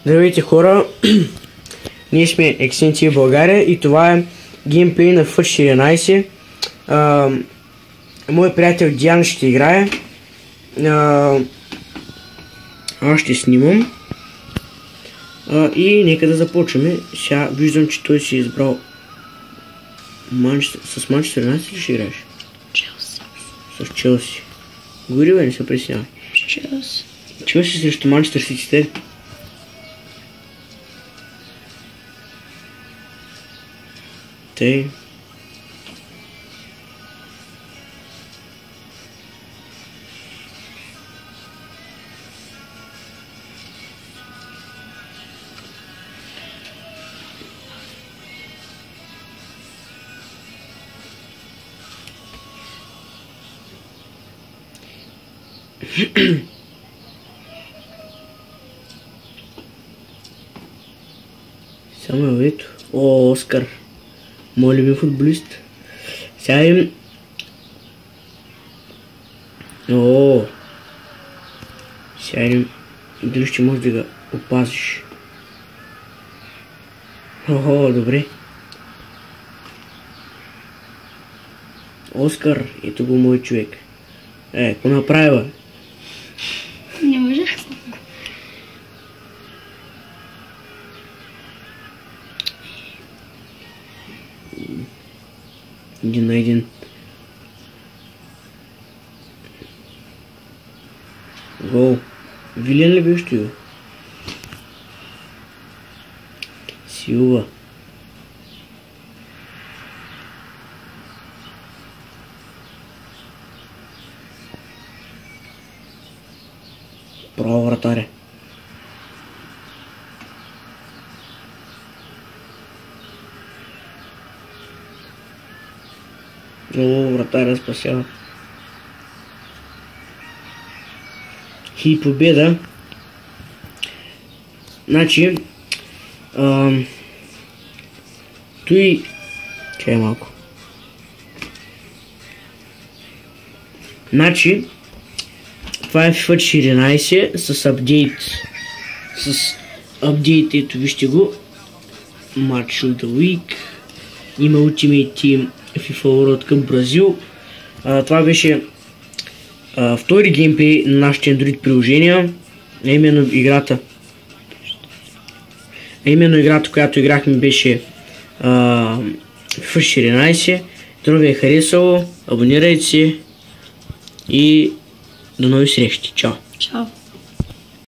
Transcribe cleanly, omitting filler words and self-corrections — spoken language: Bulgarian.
Здравейте хора, ние сме XNT България и това е геймплей на FUT 14. Мой приятел Диан ще играе. Аз ще снимам. И нека да започваме. Сега виждам, че той си е избрал с Манчестър Юнайтед ли ще играеш? Челси. С Челси. Гори бе, не се пресявай. Челси. Челси срещу Манчестър Сити. Тъй. Само ето. О, Оскар. Мой любим футболист. Сега им... О. Сега им... Дали ще можеш да го опазиш. О, добре. Оскар, ето го мой човек. Какво направила? Не може. Един на един. Гол. Вилен ли беше това? Силва. Право вратаря. О, вратаря спасява. И победа. Значи, той... Чай малко. Значи, това е FIFA 14 с апдейт. С апдейт, ето вижте го. Match of the Week. Има Ultimate Team FIFA World Cup Бразил. Това беше втори геймплей на нашите Android приложения. Именно играта, която играхме, беше FIFA 14. Дано ви е харесало. Абонирайте се и до нови срещи. Чао! Чао!